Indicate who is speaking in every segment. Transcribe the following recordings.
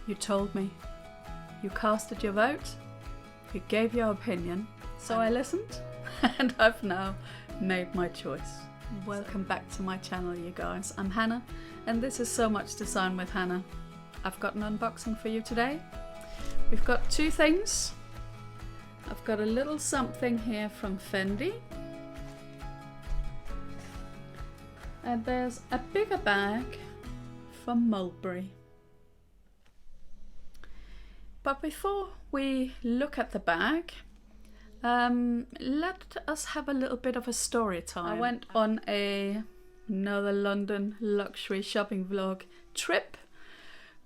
Speaker 1: You told me. You casted your vote. You gave your opinion. So I listened and I've now made my choice. Welcome back to my channel, you guys. I'm Hannah and this is So Much Design with Hannah. I've got an unboxing for you today. We've got two things. I've got a little something here from FENDI. And there's a bigger bag from Mulberry. But before we look at the bag, let us have a little bit of a story time. I went on another London luxury shopping vlog trip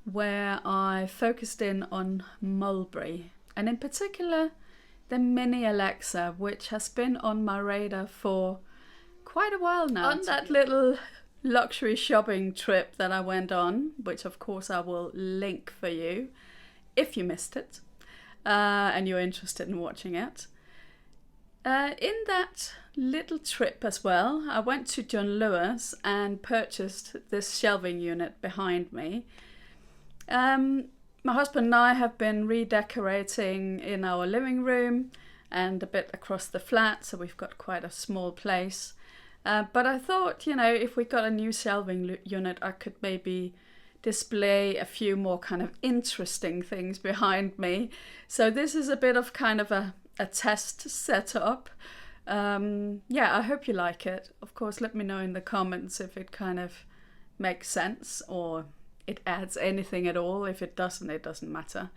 Speaker 1: where I focused in on Mulberry, and in particular the Mini Alexa, which has been on my radar for quite a while now. On that little luxury shopping trip that I went on, which of course I will link for you if you missed it and you're interested in watching it. In that little trip as well, I went to John Lewis and purchased this shelving unit behind me. My husband and I have been redecorating in our living room and a bit across the flat, so we've got quite a small place. But I thought, you know, if we got a new shelving unit, I could maybe display a few more kind of interesting things behind me. So this is a bit of kind of a test setup. Yeah, I hope you like it. Of course, let me know in the comments if it kind of makes sense or it adds anything at all. If it doesn't, it doesn't matter.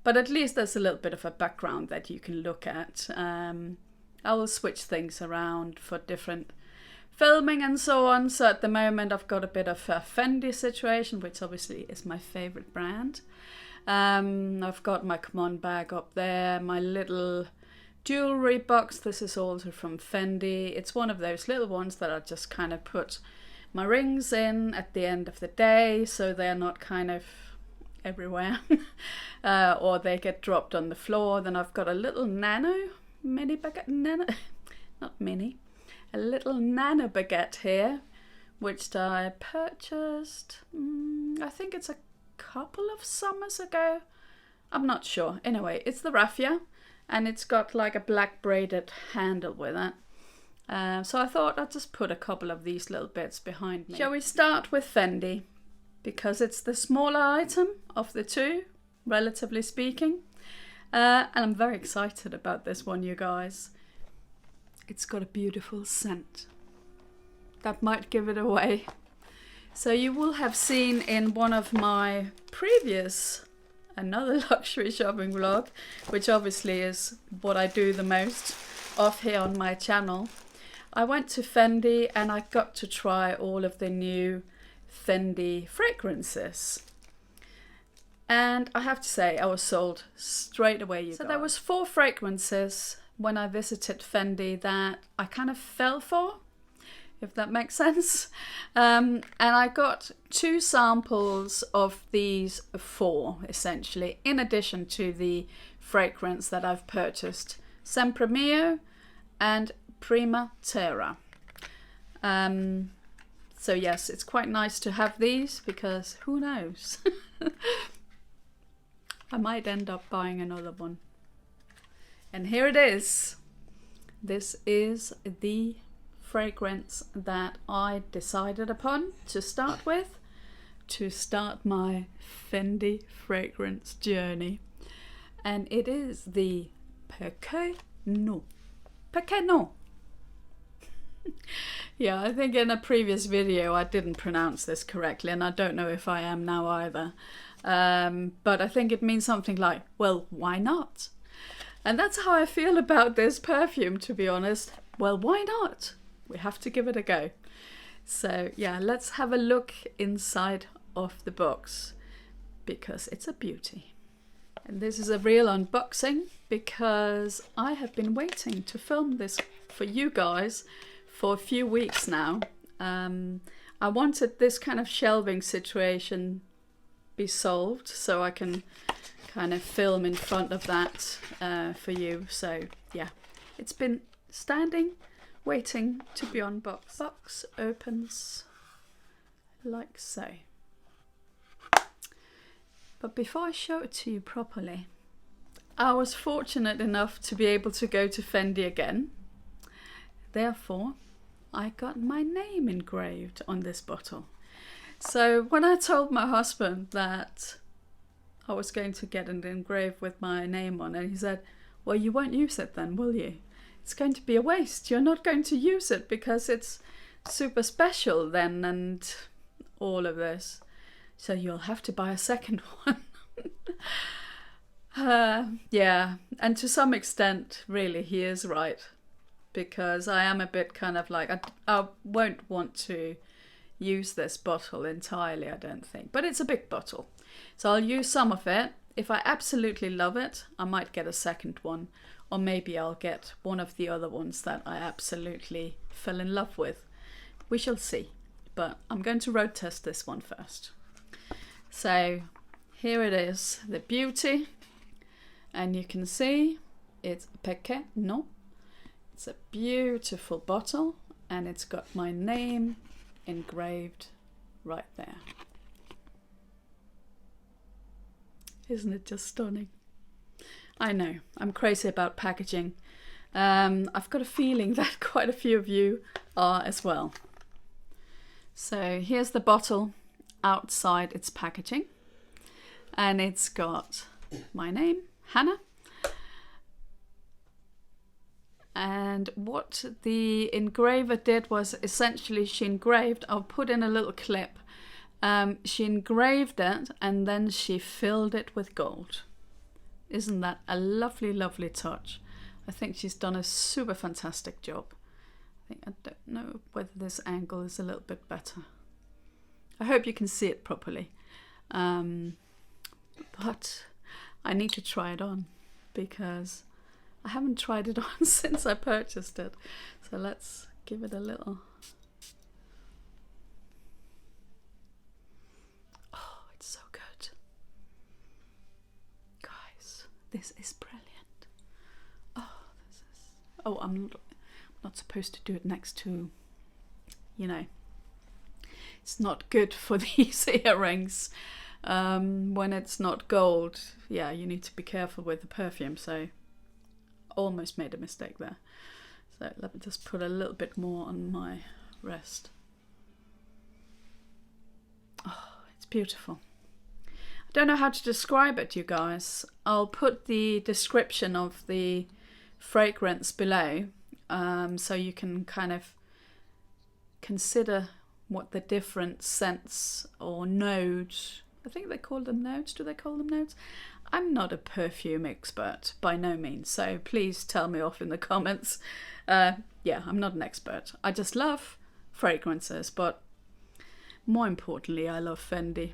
Speaker 1: But at least there's a little bit of a background that you can look at. I will switch things around for different filming and so on. So at the moment I've got a bit of a FENDI situation, which obviously is my favorite brand. I've got my Come On bag up there, my little jewelry box. This is also from FENDI. It's one of those little ones that I just kind of put my rings in at the end of the day, so they're not kind of everywhere or they get dropped on the floor. Then I've got a little mini baguette, a little nano baguette here, which I purchased, I think it's a couple of summers ago. I'm not sure. Anyway, it's the raffia and it's got like a black braided handle with it. So I thought I'd just put a couple of these little bits behind me. Shall we start with FENDI? Because it's the smaller item of the two, relatively speaking. And I'm very excited about this one, you guys. It's got a beautiful scent. That might give it away. So you will have seen in one of my previous, another luxury shopping vlog, which obviously is what I do the most of here on my channel. I went to FENDI and I got to try all of the new FENDI fragrances. And I have to say, I was sold straight away, you guys. So there was 4 fragrances when I visited FENDI that I kind of fell for, if that makes sense. And I got 2 samples of these 4, essentially, in addition to the fragrance that I've purchased, Sempre Mio and Prima Terra. So yes, it's quite nice to have these because who knows? I might end up buying another one. And here it is. This is the fragrance that I decided upon to start with, to start my FENDI fragrance journey. And it is the Pequeno. Yeah, I think in a previous video I didn't pronounce this correctly, and I don't know if I am now either. But I think it means something like, well, why not? And that's how I feel about this perfume, to be honest. Well, why not? We have to give it a go. So yeah, let's have a look inside of the box because it's a beauty. And this is a real unboxing because I have been waiting to film this for you guys for a few weeks now. I wanted this kind of shelving situation be solved so I can kind of film in front of that for you. So yeah, it's been standing, waiting to be unboxed. Box opens like so. But before I show it to you properly, I was fortunate enough to be able to go to Fendi again. Therefore, I got my name engraved on this bottle. So when I told my husband that I was going to get it engraved with my name on it, he said, well, you won't use it then, will you? It's going to be a waste. You're not going to use it because it's super special then and all of this. So you'll have to buy a second one. Yeah, and to some extent, really, he is right. Because I am a bit kind of like, I won't want to use this bottle entirely, I don't think. But it's a big bottle. So I'll use some of it. If I absolutely love it, I might get a second one. Or maybe I'll get one of the other ones that I absolutely fell in love with. We shall see. But I'm going to road test this one first. So here it is, the beauty. And you can see it's Perché no? It's a beautiful bottle and it's got my name engraved right there. Isn't it just stunning? I know, I'm crazy about packaging. I've got a feeling that quite a few of you are as well. So here's the bottle outside its packaging. And it's got my name, Hannah. And what the engraver did was essentially she engraved, I'll put in a little clip, she engraved it and then she filled it with gold. Isn't that a lovely, lovely touch? I think she's done a super fantastic job. I don't know whether this angle is a little bit better. I hope you can see it properly. But I need to try it on because I haven't tried it on since I purchased it. So let's give it a little. Oh, it's so good. Guys, this is brilliant. Oh, this is... Oh, I'm not supposed to do it next to, you know, it's not good for these earrings. When it's not gold, yeah, you need to be careful with the perfume. So almost made a mistake there. So let me just put a little bit more on my wrist. Oh, it's beautiful. I don't know how to describe it, you guys. I'll put the description of the fragrance below, so you can kind of consider what the different scents or nodes, I think they call them nodes. Do they call them nodes? I'm not a perfume expert by no means, so please tell me off in the comments. Yeah, I'm not an expert. I just love fragrances, but more importantly, I love Fendi.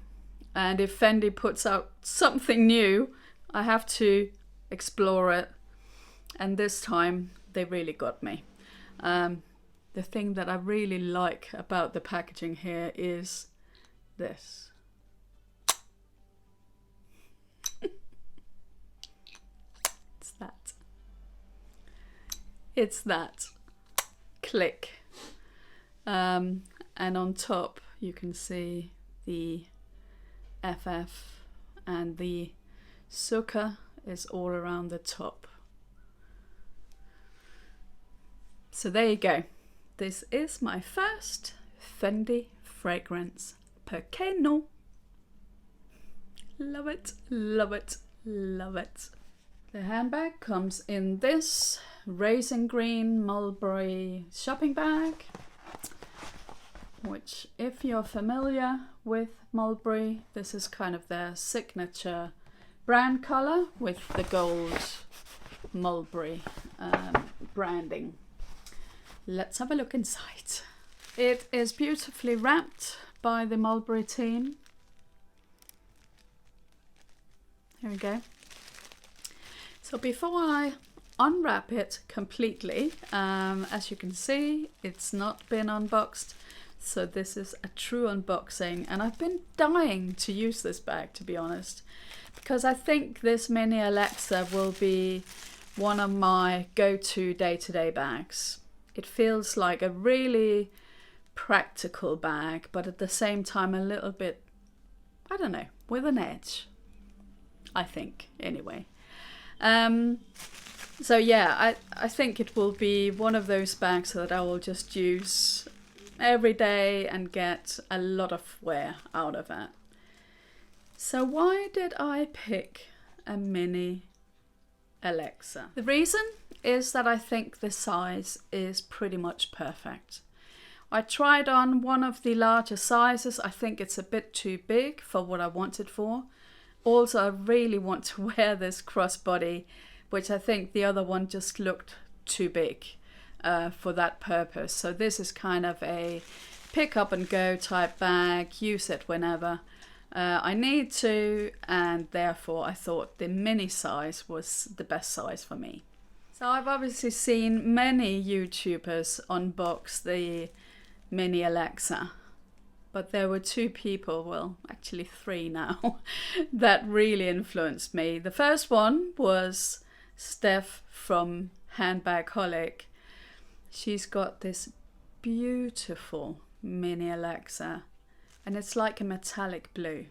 Speaker 1: And if Fendi puts out something new, I have to explore it. And this time, they really got me. The thing that I really like about the packaging here is this. It's that click, and on top you can see the FF and the sukkah is all around the top. So there you go. This is my first Fendi fragrance. Perché no? Love it, love it, love it. The handbag comes in this raisin green mulberry shopping bag, which, if you're familiar with Mulberry, this is kind of their signature brand color with the gold mulberry branding. Let's have a look inside. It is beautifully wrapped by the Mulberry team. Here we go. So before I unwrap it completely, as you can see, it's not been unboxed. So this is a true unboxing, and I've been dying to use this bag, to be honest, because I think this Mini Alexa will be one of my go-to day-to-day bags. It feels like a really practical bag, but at the same time a little bit, I don't know, with an edge. I think, anyway. So yeah, I think it will be one of those bags that I will just use every day and get a lot of wear out of it. So why did I pick a Mini Alexa? The reason is that I think the size is pretty much perfect. I tried on one of the larger sizes. I think it's a bit too big for what I want it for. Also, I really want to wear this crossbody, which I think the other one just looked too big for that purpose. So this is kind of a pick up and go type bag, use it whenever I need to, and therefore I thought the mini size was the best size for me. So I've obviously seen many YouTubers unbox the Mini Alexa, but there were two people, well actually three now, that really influenced me. The first one was Steph from Handbag. She's got this beautiful Mini Alexa and it's like a metallic blue.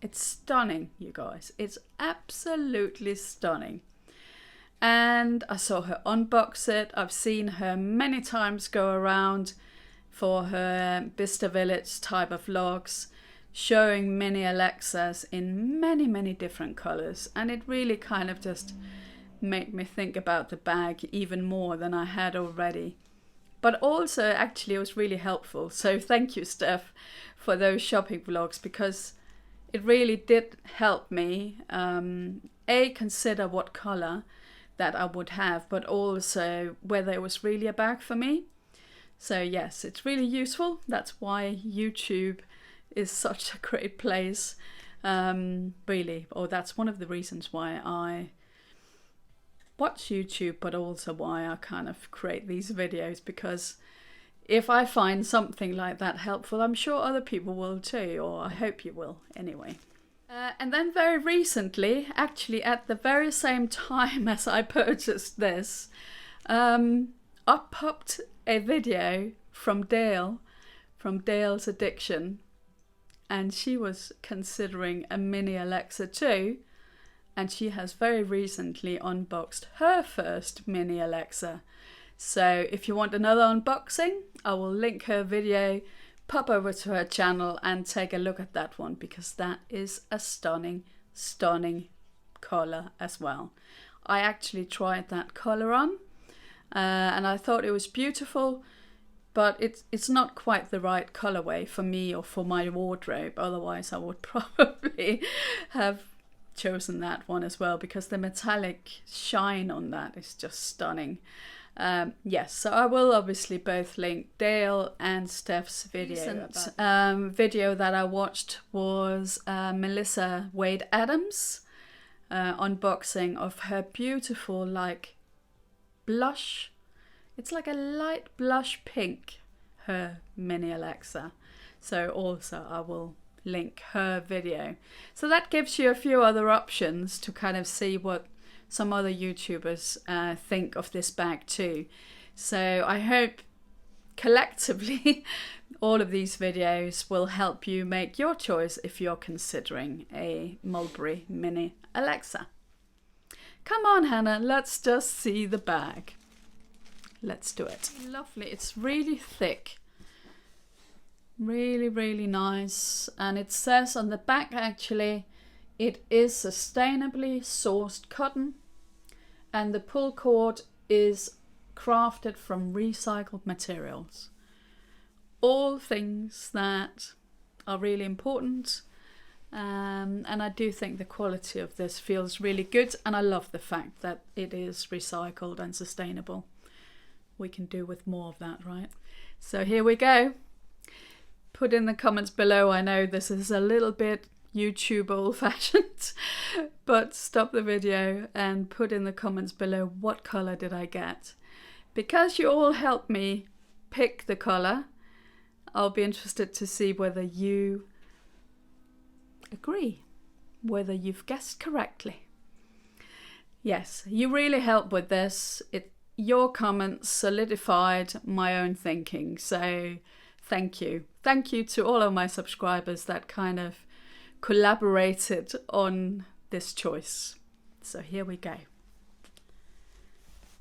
Speaker 1: It's stunning, you guys. It's absolutely stunning. And I saw her unbox it. I've seen her many times go around for her Bista Village type of vlogs, showing Mini Alexas in many different colors, and it really kind of just made me think about the bag even more than I had already. But also actually it was really helpful, so thank you Steph for those shopping vlogs, because it really did help me consider what color that I would have, but also whether it was really a bag for me. So yes, it's really useful. That's why YouTube is such a great place, really. Or that's one of the reasons why I watch YouTube, but also why I kind of create these videos, because if I find something like that helpful, I'm sure other people will too, or I hope you will anyway. And then very recently, actually at the very same time as I purchased this, up popped a video from Dale, from Dale's Addiction, and she was considering a Mini Alexa too, and she has very recently unboxed her first Mini Alexa. So if you want another unboxing, I will link her video, pop over to her channel and take a look at that one, because that is a stunning color as well. I actually tried that color on and I thought it was beautiful, but it's not quite the right colorway for me or for my wardrobe. Otherwise I would probably have chosen that one as well, because the metallic shine on that is just stunning. Yes, so I will obviously both link Dale and Steph's video. Video that I watched was Melissa Wade Adams unboxing of her beautiful like blush. It's like a light blush pink, her Mini Alexa. So also I will link her video. So that gives you a few other options to kind of see what some other YouTubers think of this bag too. So I hope collectively all of these videos will help you make your choice if you're considering a Mulberry Mini Alexa. Come on Hannah, let's just see the bag. Let's do it. Lovely, it's really thick. Really nice. And it says on the back actually, it is sustainably sourced cotton, and the pull cord is crafted from recycled materials. All things that are really important, and I do think the quality of this feels really good, and I love the fact that it is recycled and sustainable. We can do with more of that, right? So here we go. Put in the comments below. I know this is a little bit YouTube old-fashioned, but stop the video and put in the comments below what color did I get. Because you all helped me pick the color, I'll be interested to see whether you agree, whether you've guessed correctly. Yes, you really helped with this. Your comments solidified my own thinking, so thank you. Thank you to all of my subscribers that kind of collaborated on this choice. So here we go.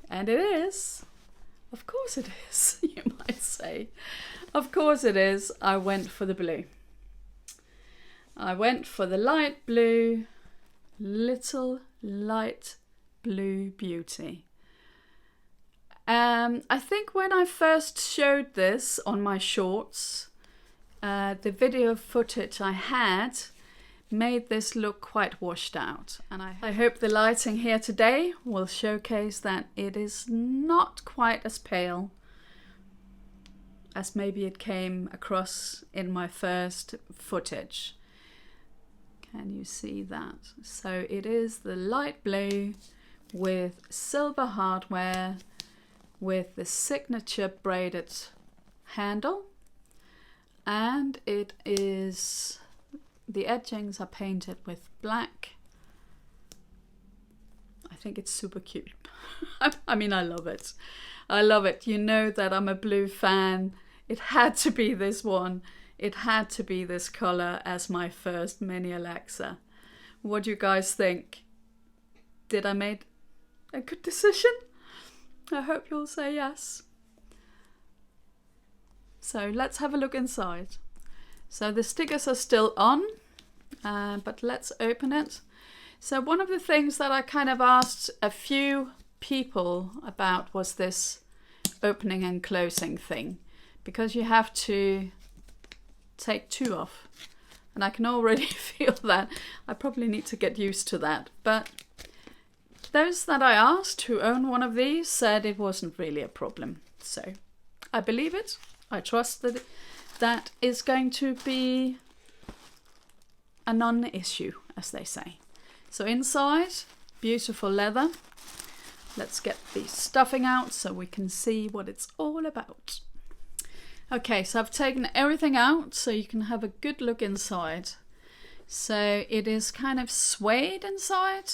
Speaker 1: And it is. Of course it is, you might say. Of course it is. I went for the blue. I went for the light blue, little light blue beauty. I think when I first showed this on my shorts, the video footage I had made this look quite washed out. And I hope the lighting here today will showcase that it is not quite as pale as maybe it came across in my first footage. Can you see that? So it is the light blue with silver hardware with the signature braided handle, and it is, the edgings are painted with black. I think it's super cute. I mean, I love it. I love it. You know that I'm a blue fan. It had to be this one. It had to be this color as my first Mini Alexa. What do you guys think? Did I make a good decision? I hope you'll say yes. So let's have a look inside. So the stickers are still on, but let's open it. So one of the things that I kind of asked a few people about was this opening and closing thing, because you have to take two off, and I can already feel that I probably need to get used to that. But those that I asked who own one of these said it wasn't really a problem. So I believe it. I trust that that is going to be a non-issue, as they say. So inside, beautiful leather. Let's get the stuffing out so we can see what it's all about. Okay, so I've taken everything out so you can have a good look inside. So it is kind of suede inside.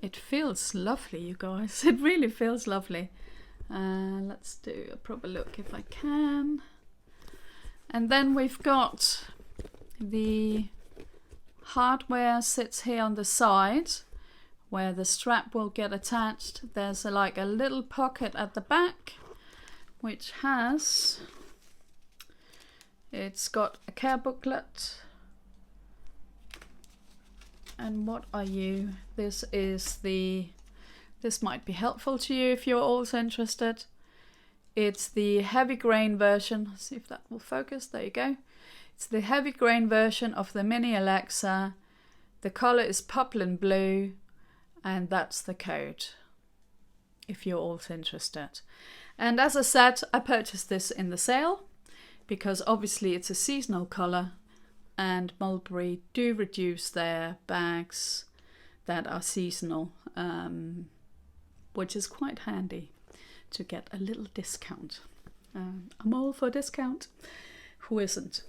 Speaker 1: It feels lovely, you guys. It really feels lovely. Let's do a proper look if I can. And then we've got the hardware sits here on the side where the strap will get attached. There's like a little pocket at the back which has, it's got a care booklet. And what are you? This is the, this might be helpful to you if you're also interested. It's the heavy grain version. Let's see if that will focus. There you go. It's the heavy grain version of the Mini Alexa. The color is poplin blue, and that's the code if you're also interested. And as I said, I purchased this in the sale because obviously it's a seasonal color, and Mulberry do reduce their bags that are seasonal, which is quite handy to get a little discount. I'm all for discount. Who isn't?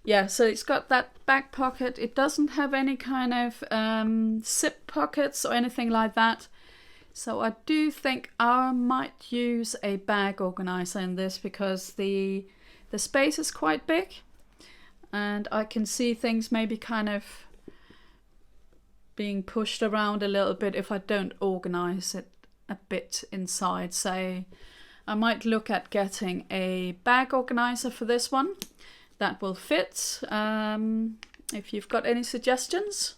Speaker 1: Yeah, so it's got that back pocket. It doesn't have any kind of zip pockets or anything like that. So I do think I might use a bag organizer in this because the space is quite big. And I can see things maybe kind of being pushed around a little bit if I don't organize it a bit inside. So I might look at getting a bag organizer for this one that will fit. If you've got any suggestions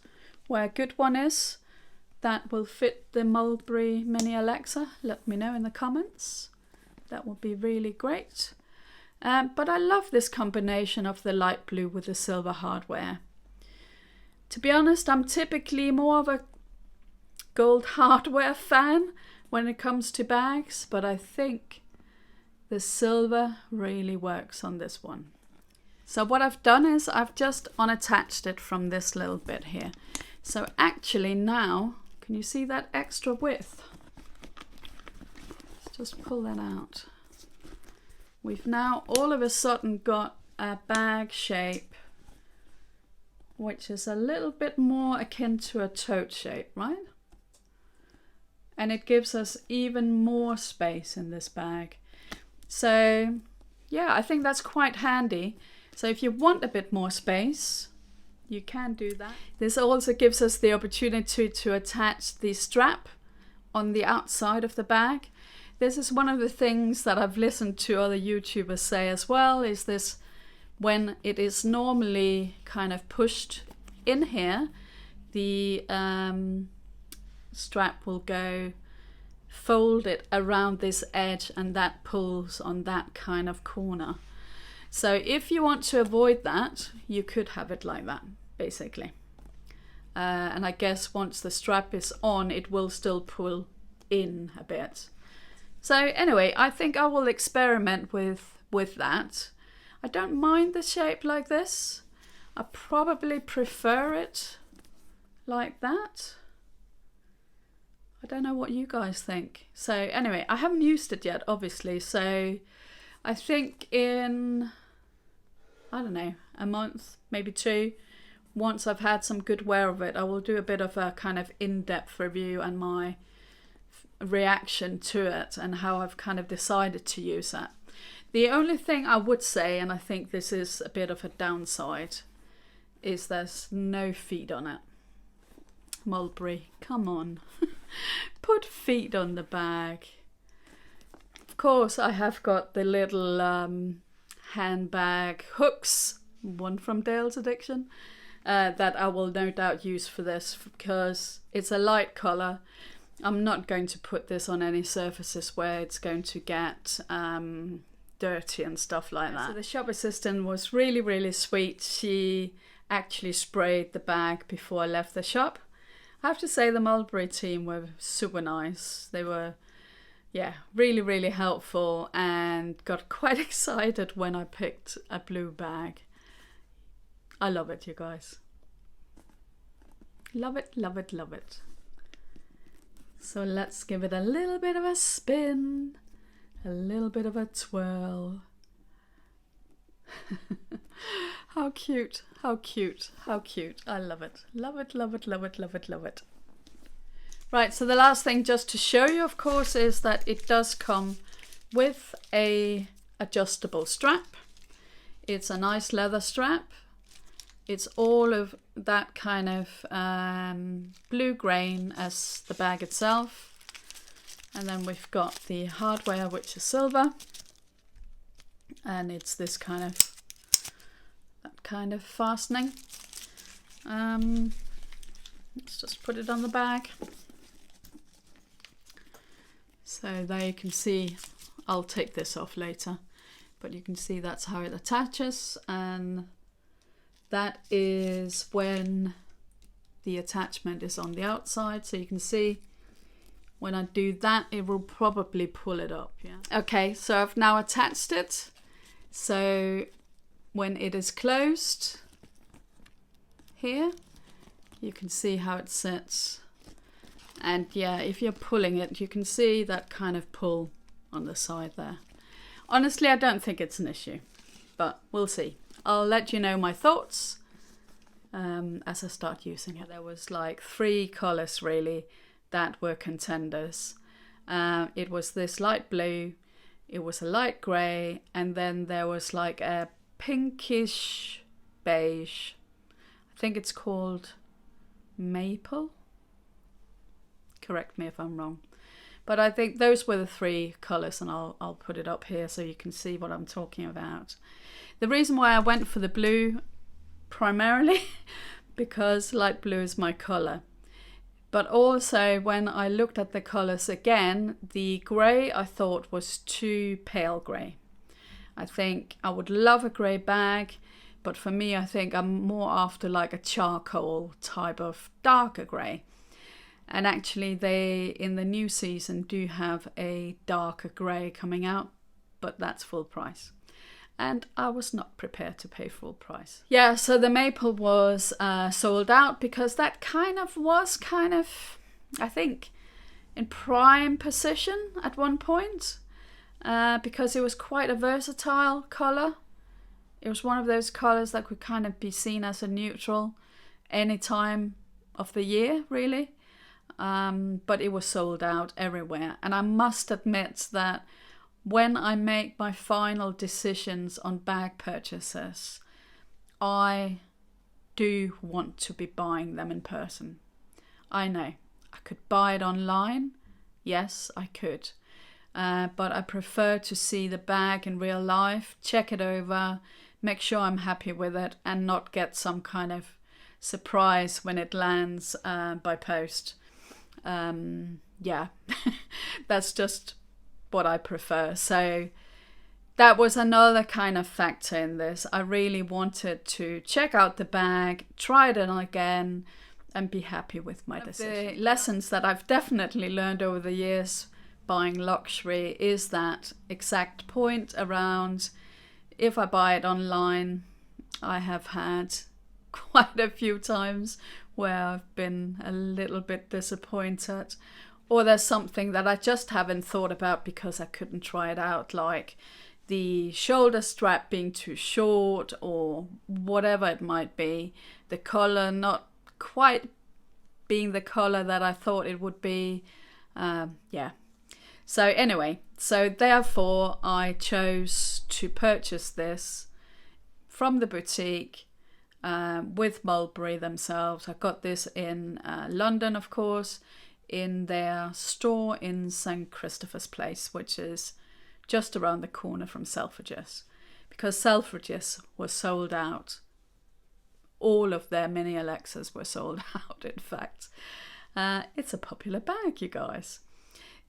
Speaker 1: where a good one is that will fit the Mulberry Mini Alexa, let me know in the comments. That would be really great. But I love this combination of the light blue with the silver hardware. To be honest, I'm typically more of a gold hardware fan when it comes to bags, but I think the silver really works on this one. So what I've done is I've just unattached it from this little bit here. So actually now, can you see that extra width? Let's just pull that out. We've now all of a sudden got a bag shape which is a little bit more akin to a tote shape, right? And it gives us even more space in this bag. So yeah, I think that's quite handy. So if you want a bit more space, you can do that. This also gives us the opportunity to attach the strap on the outside of the bag. This is one of the things that I've listened to other YouTubers say as well, is this when it is normally kind of pushed in here, the strap will go fold it around this edge and that pulls on that kind of corner. So if you want to avoid that, you could have it like that, basically. And I guess once the strap is on, it will still pull in a bit. So anyway, I think I will experiment with that. I don't mind the shape like this. I probably prefer it like that. I don't know what you guys think. So anyway, I haven't used it yet, obviously. So I think in, I don't know, a month, maybe 2, once I've had some good wear of it, I will do a bit of a kind of in-depth review and my reaction to it and how I've kind of decided to use that. The only thing I would say, and I think this is a bit of a downside, is there's no feet on it. Mulberry, come on. Put feet on the bag. Of course, I have got the little handbag hooks, one from Dale's Addiction, that I will no doubt use for this because it's a light colour. I'm not going to put this on any surfaces where it's going to get dirty and stuff like that. So the shop assistant was really, really sweet. She actually sprayed the bag before I left the shop. I have to say the Mulberry team were super nice. They were, yeah, really, really helpful and got quite excited when I picked a blue bag. I love it, you guys. Love it, love it, love it. So let's give it a little bit of a spin, a little bit of a twirl. How cute, how cute, how cute. I love it. Love it, love it, love it, love it, love it. Right, so the last thing just to show you, of course, is that it does come with a adjustable strap. It's a nice leather strap. It's all of that kind of blue grain as the bag itself. And then we've got the hardware, which is silver. And it's this kind of, that kind of fastening. Let's just put it on the bag. So there you can see, I'll take this off later, but you can see that's how it attaches, and that is when the attachment is on the outside. So you can see when I do that, it will probably pull it up. Yeah. Okay, so I've now attached it. So when it is closed here, you can see how it sits. And yeah, if you're pulling it, you can see that kind of pull on the side there. Honestly, I don't think it's an issue, but we'll see. I'll let you know my thoughts as I start using it. There was like 3 colours really that were contenders. It was this light blue, it was a light grey, and then there was like a pinkish beige. I think it's called maple. Correct me if I'm wrong. But I think those were the 3 colours, and I'll put it up here so you can see what I'm talking about. The reason why I went for the blue primarily because light blue is my colour. But also when I looked at the colours again, the grey I thought was too pale grey. I think I would love a grey bag, but for me I think I'm more after like a charcoal type of darker grey. And actually they, in the new season, do have a darker grey coming out, but that's full price. And I was not prepared to pay full price. Yeah, so the maple was sold out because that was kind of, I think, in prime position at one point. Because it was quite a versatile colour. It was one of those colours that could kind of be seen as a neutral any time of the year, really. But it was sold out everywhere. And I must admit that when I make my final decisions on bag purchases, I do want to be buying them in person. I know, I could buy it online. Yes, I could. But I prefer to see the bag in real life, check it over, make sure I'm happy with it, and not get some kind of surprise when it lands by post. Yeah, that's just what I prefer. So that was another kind of factor in this. I really wanted to check out the bag, try it on again, and be happy with my decision. The lessons that I've definitely learned over the years buying luxury is that exact point around, if I buy it online, I have had quite a few times where I've been a little bit disappointed, or there's something that I just haven't thought about because I couldn't try it out, like the shoulder strap being too short or whatever it might be, the color not quite being the color that I thought it would be. Yeah. So anyway, so therefore I chose to purchase this from the boutique with Mulberry themselves. I got this in London, of course, in their store in St. Christopher's Place, which is just around the corner from Selfridges, because Selfridges was sold out. All of their mini Alexas were sold out, in fact. It's a popular bag, you guys.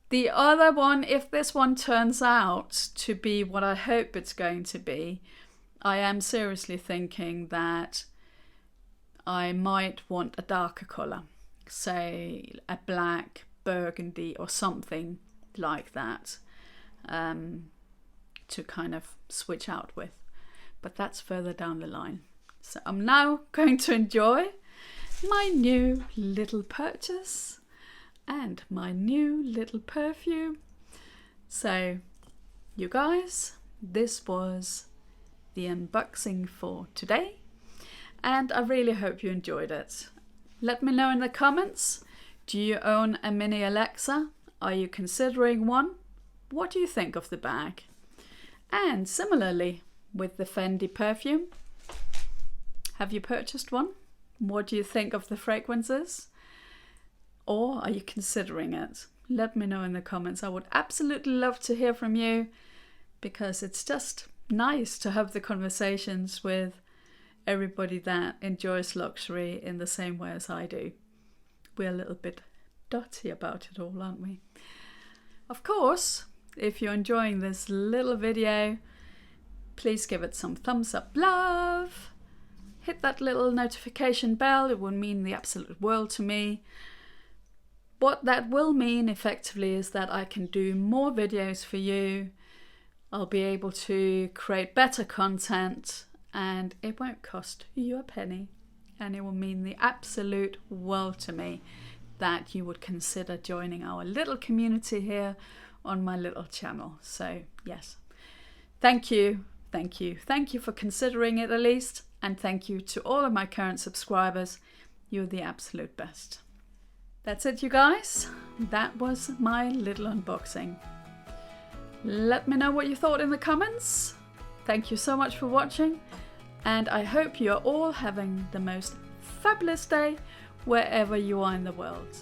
Speaker 1: The other one, if this one turns out to be what I hope it's going to be, I am seriously thinking that I might want a darker colour, say a black, burgundy or something like that, to kind of switch out with. But that's further down the line. So I'm now going to enjoy my new little purchase and my new little perfume. So you guys, this was the unboxing for today, and I really hope you enjoyed it. Let me know in the comments, do you own a mini Alexa? Are you considering one? What do you think of the bag? And similarly with the Fendi perfume, have you purchased one? What do you think of the fragrances? Or are you considering it? Let me know in the comments. I would absolutely love to hear from you, because it's just nice to have the conversations with everybody that enjoys luxury in the same way as I do. We're a little bit dotty about it all, aren't we? Of course, if you're enjoying this little video, please give it some thumbs up love. Hit that little notification bell. It will mean the absolute world to me. What that will mean effectively is that I can do more videos for you. I'll be able to create better content, and it won't cost you a penny. And it will mean the absolute world to me that you would consider joining our little community here on my little channel. So yes, thank you for considering it at least, and thank you to all of my current subscribers. You're the absolute best. That's it, you guys. That was my little unboxing. Let me know what you thought in the comments. Thank you so much for watching, and I hope you're all having the most fabulous day wherever you are in the world.